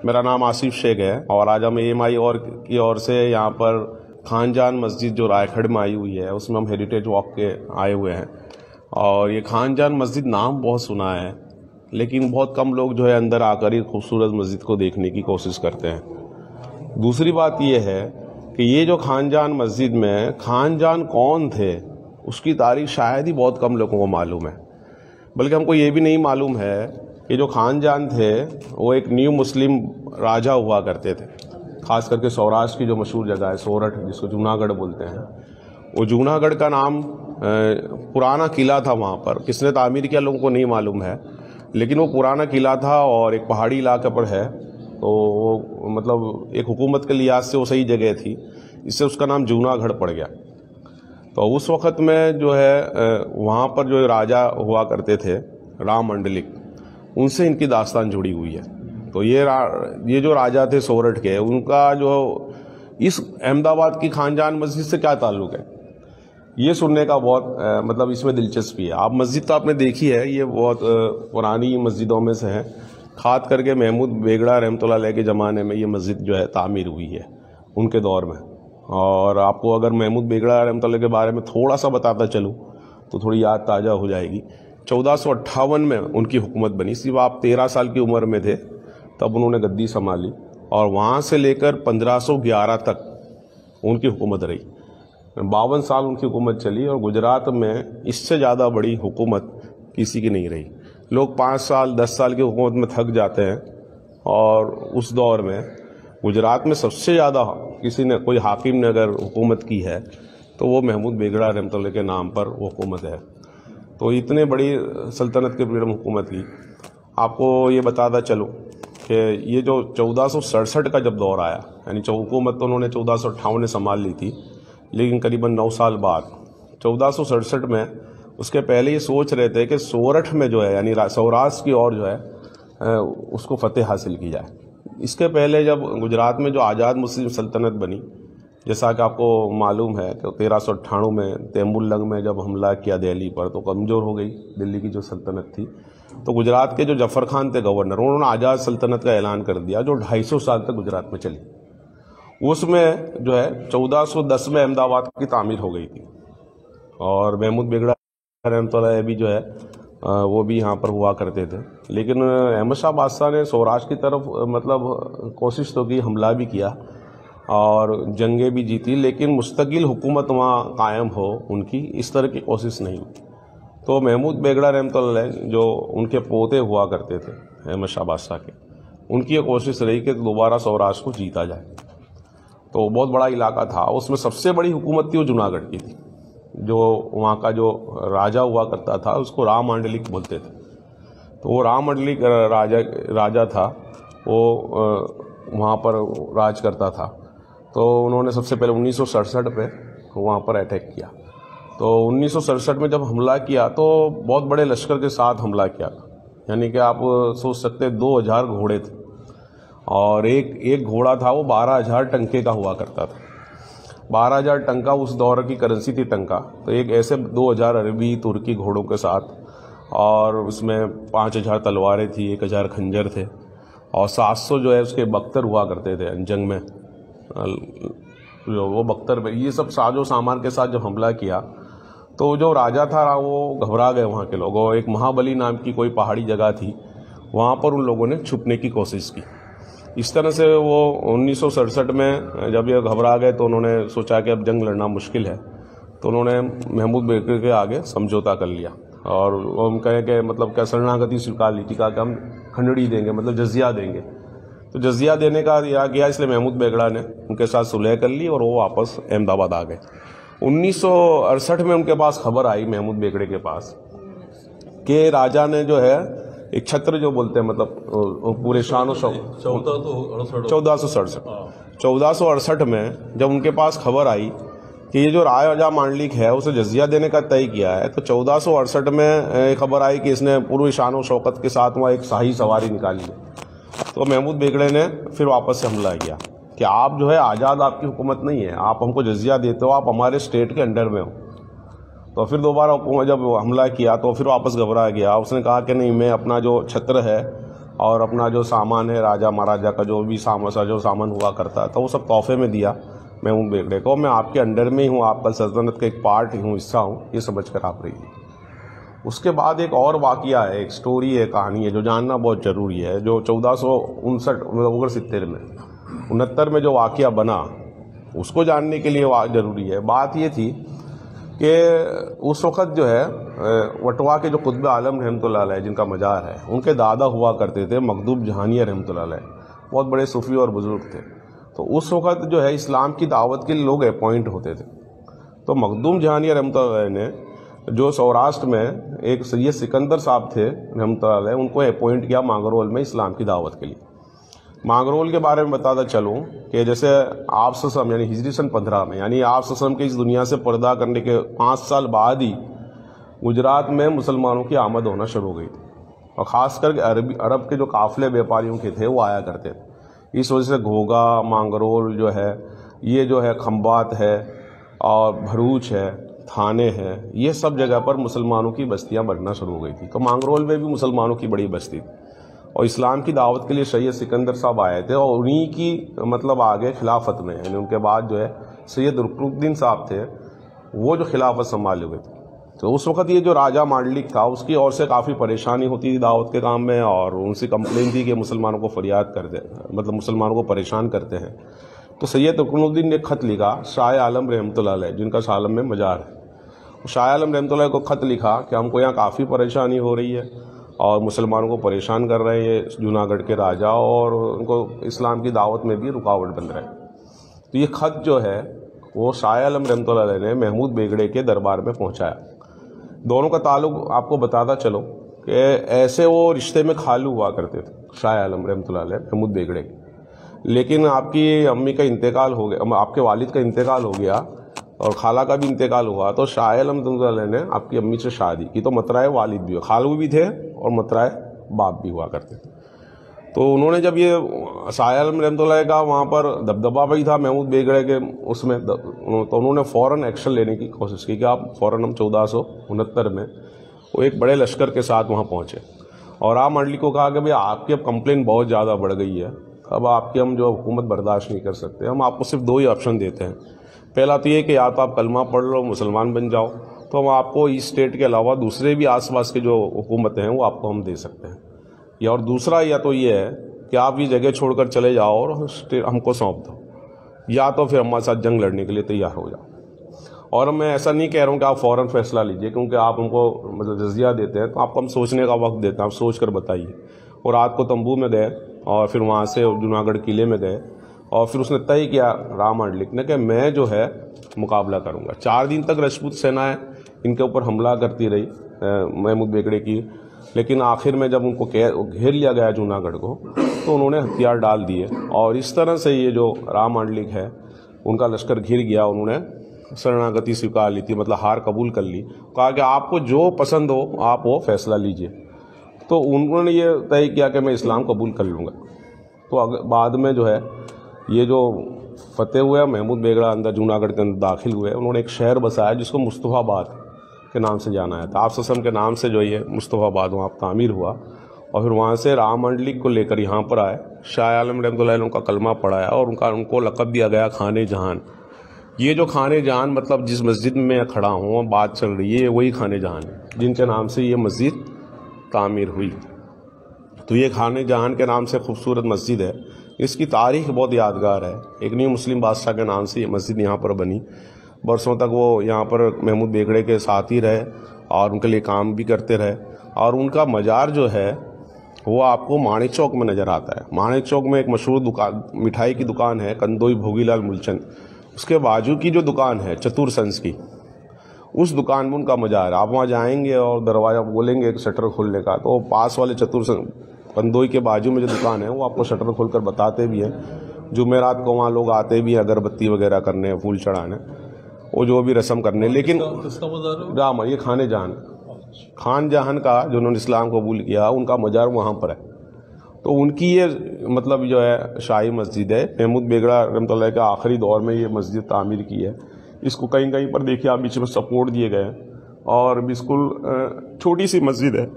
मेरा नाम आसिफ शेख है और आज हम AMI और की ओर से यहाँ पर खानजान मस्जिद जो रायगढ़ में आई हुई है उसमें हम हेरिटेज वॉक के आए हुए हैं। और ये खानजान मस्जिद नाम बहुत सुना है, लेकिन बहुत कम लोग जो है अंदर आकर ही खूबसूरत मस्जिद को देखने की कोशिश करते हैं। दूसरी बात ये है कि ये जो खानजान मस्जिद में खानजान कौन थे उसकी तारीख शायद ही बहुत कम लोगों को मालूम है। बल्कि हमको ये भी नहीं मालूम है कि जो खानजान थे वो एक न्यू मुस्लिम राजा हुआ करते थे। खास करके सौराष्ट्र की जो मशहूर जगह है सोरठ, जिसको जूनागढ़ बोलते हैं, वो जूनागढ़ का नाम पुराना किला था। वहाँ पर किसने तामीर किया लोगों को नहीं मालूम है, लेकिन वो पुराना किला था और एक पहाड़ी इलाके पर है, तो वो मतलब एक हुकूमत के लिहाज से वो सही जगह थी, इससे उसका नाम जूनागढ़ पड़ गया। तो उस वक़्त में जो है वहाँ पर जो राजा हुआ करते थे राम मंडलिक, उनसे इनकी दास्तान जुड़ी हुई है। तो ये जो राजा थे सोरठ के, उनका जो इस अहमदाबाद की खानजान मस्जिद से क्या ताल्लुक़ है, ये सुनने का बहुत मतलब इसमें दिलचस्पी है। आप मस्जिद तो आपने देखी है, ये बहुत पुरानी मस्जिदों में से है। खास करके महमूद बेगड़ा रहमतुल्लाह अलैह के ज़माने में ये मस्जिद जो है तामीर हुई है उनके दौर में। और आपको अगर महमूद बेगड़ा रहमतुल्लाह के बारे में थोड़ा सा बताता चलूँ तो थोड़ी याद ताज़ा हो जाएगी। 1458 में उनकी हुकूमत बनी। सिर्फ आप 13 साल की उम्र में थे तब उन्होंने गद्दी संभाली, और वहाँ से लेकर 1511 तक उनकी हुकूमत रही। 52 साल उनकी हुकूमत चली, और गुजरात में इससे ज़्यादा बड़ी हुकूमत किसी की नहीं रही। लोग 5 साल 10 साल की हुकूमत में थक जाते हैं, और उस दौर में गुजरात में सबसे ज़्यादा किसी ने कोई हाकिम ने अगर हुकूमत की है तो वो महमूद बेगड़ा रहमतुल्लाह के नाम पर वो हुकूमत है। तो इतने बड़ी सल्तनत के पीरियड में हुकूमत की। आपको ये बताता चलूँ कि ये जो 1467 का जब दौर आया, यानी हुकूमत तो उन्होंने 1458 में संभाल ली थी, लेकिन करीबन 9 साल बाद 1467 में, उसके पहले ये सोच रहे थे कि सोरठ में जो है यानी सौराष्ट्र की ओर जो है उसको फतेह हासिल की जाए। इसके पहले जब गुजरात में जो आज़ाद मुस्लिम सल्तनत बनी, जैसा कि आपको मालूम है कि 1398 में तैमुरलंग में जब हमला किया दिल्ली पर, तो कमज़ोर हो गई दिल्ली की जो सल्तनत थी। तो गुजरात के जो जफ़र खान थे गवर्नर, उन्होंने आज़ाद सल्तनत का ऐलान कर दिया, जो 250 साल तक गुजरात में चली। उसमें जो है 1410 में अहमदाबाद की तामीर हो गई थी, और महमूद बेगड़ा रहमतुल्लाह भी जो है वो भी यहाँ पर हुआ करते थे। लेकिन अहमद शाह बादशाह ने सौराष्ट्र की तरफ मतलब कोशिश तो की, हमला भी किया और जंगें भी जीती, लेकिन मुस्तकिल हुकूमत वहाँ कायम हो उनकी, इस तरह की कोशिश नहीं हुई। तो महमूद बेगड़ा रहमतुल्लाह जो उनके पोते हुआ करते थे अहमद शाह बादशाह के, उनकी ये कोशिश रही कि दोबारा सौराष्ट्र को जीता जाए। तो बहुत बड़ा इलाका था, उसमें सबसे बड़ी हुकूमत थी वो जूनागढ़ की थी। जो वहाँ का जो राजा हुआ करता था उसको राम मंडलिक बोलते थे। तो वो राम मंडलिक राजा था, वो वहाँ पर राज करता था। तो उन्होंने सबसे पहले 1967 पे वहाँ पर अटैक किया। तो 1967 में जब हमला किया तो बहुत बड़े लश्कर के साथ हमला किया, यानी कि आप सोच सकते 2000 घोड़े थे, और एक घोड़ा था वो 12,000 टंके का हुआ करता था। 12,000 टंका उस दौर की करेंसी थी टंका। तो एक ऐसे 2,000 अरबी तुर्की घोड़ों के साथ, और उसमें 5,000 तलवारें थी, 1,000 खंजर थे, और 700 जो है उसके बख्तर हुआ करते थे जंग में। वो बख्तर में ये सब साजो सामान के साथ जब हमला किया तो जो राजा था वो घबरा गए वहाँ के लोग। और एक महाबली नाम की कोई पहाड़ी जगह थी, वहाँ पर उन लोगों ने छुपने की कोशिश की। इस तरह से वो 1967 में जब ये घबरा गए तो उन्होंने सोचा कि अब जंग लड़ना मुश्किल है, तो उन्होंने महमूद बेगड़ा के आगे समझौता कर लिया, और हम कहें कि मतलब क्या शरणागति स्वीकार ली थी, कहा कि हम खंडड़ी देंगे, मतलब जजिया देंगे। तो जजिया देने का दिया गया, इसलिए महमूद बेगड़ा ने उनके साथ सुलह कर ली और वो वापस अहमदाबाद आ गए। 1968 में उनके पास खबर आई, महमूद बेगड़े के पास, कि राजा ने जो है एक छत्र जो बोलते हैं, मतलब पूरे शान 1468 में जब उनके पास खबर आई कि ये जो राजा मांडलिक है उसे जजिया देने का तय किया है, तो 1468 में खबर आई कि इसने पूरी शान और शौकत के साथ वहाँ एक शाही सवारी निकाली है। तो महमूद बेगड़े ने फिर वापस से हमला किया कि आप जो है आज़ाद, आपकी हुकूमत नहीं है, आप हमको जजिया देते हो, आप हमारे स्टेट के अंडर में हो। तो फिर दोबारा जब हमला किया तो फिर वापस घबरा गया। उसने कहा कि नहीं, मैं अपना जो छत्र है और अपना जो सामान है राजा महाराजा का जो भी सामान हुआ करता था वो सब तोहफे में दिया महमूद बेगड़े को। मैं आपके अंडर में ही हूँ, आपका सल्तनत का एक पार्ट हूँ, हिस्सा हूँ, ये समझ कर आप रहिए। उसके बाद एक और वाक़या है, एक स्टोरी है, कहानी है जो जानना बहुत ज़रूरी है, जो 1469 में 69 में जो वाक़या बना उसको जानने के लिए ज़रूरी है। बात ये थी कि उस वक़्त जो है वटवा के जो कुतुब आलम रहमतुल्लाह अलैह जिनका मज़ार है, उनके दादा हुआ करते थे मखदूम जहानिया रहमतुल्लाह अलैह, बहुत बड़े सूफ़ी और बुज़ुर्ग थे। तो उस वक़्त जो है इस्लाम की दावत के लिए लोग अपॉइंट होते थे। तो मखदूम जहानिया रहमतुल्लाह अलैह ने जो सौराष्ट्र में एक सैयद सिकंदर साहब थे रहमतुल्लाह अलैह, उनको अपॉइंट किया मांगरोल में इस्लाम की दावत के लिए। मांगरोल के बारे में बताता चलूँ कि जैसे आप ससम यानी हिजरी सन 15 में, यानी आप ससम के इस दुनिया से पर्दा करने के 5 साल बाद ही गुजरात में मुसलमानों की आमद होना शुरू हो गई थी, और ख़ास करके अरब के जो काफ़िले व्यापारियों के थे वो आया करते थे। इस वजह से घोगा, मांगरोल जो है, ये जो है खंबात है और भरूच है, थाने हैं, ये सब जगह पर मुसलमानों की बस्तियां बनना शुरू हो गई थी। तो मांगरोल में भी मुसलमानों की बड़ी बस्ती थी, और इस्लाम की दावत के लिए सैयद सिकंदर साहब आए थे, और उन्हीं की मतलब आगे खिलाफत में, यानी उनके बाद जो है सैयद रुकनुद्दीन साहब थे, वो जो खिलाफत संभाले हुए थे। तो उस वक़्त ये जो राजा मांडलिक था उसकी ओर से काफ़ी परेशानी होती थी दावत के काम में, और उनसे कंप्लेन थी कि मुसलमानों को फरियाद करते, मतलब मुसलमानों को परेशान करते हैं। तो सैयद रुकनुद्दीन ने खत लिखा शाह आलम रहमतुल्लाह अलैह, जिनका सालम में मज़ार है, शाह आलम रहमतुल्लाह को खत लिखा कि हमको यहाँ काफ़ी परेशानी हो रही है और मुसलमानों को परेशान कर रहे हैं जूनागढ़ के राजा, और उनको इस्लाम की दावत में भी रुकावट बन रहा है। तो ये खत जो है वो शाह आलम रहमतुल्लाह अलैह ने महमूद बेगड़े के दरबार में पहुँचाया। दोनों का ताल्लुक आपको बताता चलो कि ऐसे वो रिश्ते में खालू हुआ करते थे, शाह आलम रहमतुल्लाह अलैह महमूद बेगड़े के। लेकिन आपकी अम्मी का इंतकाल हो गया, आपके वालिद का इंतकाल हो गया और खाला का भी इंतकाल हुआ, तो शाह आलम रहमतुल्लाह ने आपकी अम्मी से शादी की। तो मतराए वालिद भी, खालू भी थे और मतराए बाप भी हुआ करते थे। तो उन्होंने जब ये शाह आलम रहमतुल्लाह का वहाँ पर दबदबा भी था महमूद बेगड़े के उसमें, तो उन्होंने फ़ौरन एक्शन लेने की कोशिश की कि आप फ़ौरन, हम 1469 में वो एक बड़े लश्कर के साथ वहाँ पहुँचे, और आप मंडली को कहा कि भाई आपकी अब कंप्लेन बहुत ज़्यादा बढ़ गई है, अब आपकी हम जो हुकूमत बर्दाश्त नहीं कर सकते, हम आपको सिर्फ 2 ही ऑप्शन देते हैं। पहला तो ये कि या तो आप कलमा पढ़ लो, मुसलमान बन जाओ, तो हम आपको इस स्टेट के अलावा दूसरे भी आसपास के जो हुकूमतें हैं वो आपको हम दे सकते हैं, या और दूसरा या तो ये है कि आप ये जगह छोड़कर चले जाओ और हमको सौंप दो, या तो फिर हमारे साथ जंग लड़ने के लिए तैयार हो जाओ। और मैं ऐसा नहीं कह रहा हूँ कि आप फ़ौरन फैसला लीजिए, क्योंकि आप हमको मतलब जजिया देते हैं तो आपको हम सोचने का वक्त देते हैं, आप सोच कर बताइए। और रात को तंबू में गए और फिर वहाँ से जूनागढ़ किले में गए, और फिर उसने तय किया राम मंडलिक ने कि मैं जो है मुकाबला करूँगा। 4 दिन तक राजपूत सेनाएं इनके ऊपर हमला करती रही महमूद बेगड़े की, लेकिन आखिर में जब उनको घेर लिया गया जूनागढ़ को, तो उन्होंने हथियार डाल दिए, और इस तरह से ये जो राम मंडलिक है उनका लश्कर घिर गया। उन्होंने शरणागति स्वीकार ली थी, मतलब हार कबूल कर ली, कहा कि आपको जो पसंद हो आप वो फैसला लीजिए। तो उन्होंने ये तय किया कि मैं इस्लाम कबूल कर लूँगा। तो बाद में जो है ये जो फतेह हुआ महमूद बेगड़ा अंदर जूनागढ़ के अंदर दाखिल हुए, उन्होंने एक शहर बसाया जिसको मुस्तफ़ाबाद के नाम से जाना है था। आप ससम के नाम से जो ये मुस्तफ़ाबाद वहाँ तामीर हुआ, और फिर वहाँ से राम मंडलिक को लेकर यहाँ पर आए। शाह आलम रहमतुल्लाह अलैह उनका कलमा पढ़ाया और उनको लक़ब दिया गया खाने जहान। ये जो खाने जहान मतलब जिस मस्जिद में मैं खड़ा हूँ बात चल रही है, वही खाने जहान है जिनके नाम से ये मस्जिद तामीर हुई। तो ये खाने जहान के नाम से खूबसूरत मस्जिद है, इसकी तारीख बहुत यादगार है। एक न्यू मुस्लिम बादशाह के नाम से ये मस्जिद यहाँ पर बनी, बरसों तक वो यहाँ पर महमूद बेगड़े के साथ ही रहे और उनके लिए काम भी करते रहे। और उनका मज़ार जो है वो आपको माणिक चौक में नज़र आता है। माणिक चौक में एक मशहूर दुकान, मिठाई की दुकान है कंदोई भोगीलाल मूलचंद, उसके बाजू की जो दुकान है चतुर संस की, उस दुकान में उनका मज़ार है। आप वहाँ जाएंगे और दरवाज़ा बोलेंगे एक शटर खोलने का, तो पास वाले चतुर कंदोई के बाजू में जो दुकान है वो आपको शटर खोलकर बताते भी हैं। जुमेरात को वहाँ लोग आते भी हैं अगरबत्ती वगैरह करने, फूल चढ़ाने, वो जो भी रस्म करने। लेकिन राम ये खाने जहान, खान जहान का जो उन्होंने इस्लाम कबूल किया उनका मज़ार वहाँ पर है। तो उनकी ये मतलब जो है शाही मस्जिद है। महमूद बेगड़ा रहमतुल्लाह के आखिरी दौर में ये मस्जिद तामीर की है। इसको कहीं कहीं पर देखिए आप बीच में सपोर्ट दिए गए हैं, और बिल्कुल छोटी सी मस्जिद है,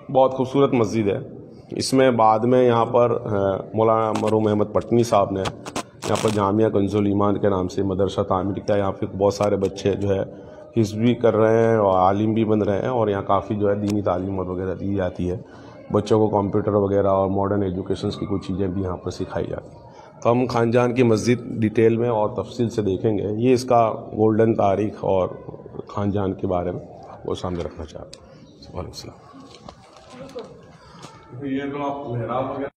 बहुत खूबसूरत मस्जिद है। इसमें बाद में यहाँ पर मौलाना मरहूम अहमद पटनी साहब ने यहाँ पर जामिया कंजुल ईमान के नाम से मदरसा तामीर किया। यहाँ पे बहुत सारे बच्चे जो है हिफ्ज़ भी कर रहे हैं और आलिम भी बन रहे हैं, और यहाँ काफ़ी जो है दीनी तालीम वगैरह दी जाती है। बच्चों को कंप्यूटर वगैरह और मॉडर्न एजुकेशन की कुछ चीज़ें भी यहाँ पर सिखाई जाती हैं। तो हम खानजान की मस्जिद डिटेल में और तफसील से देखेंगे। ये इसका गोल्डन तारीख़ और खानजान के बारे में वो सामने रखना चाहते हैं। वालेकुम सलाम। ये तो आप मेहराब वगैरह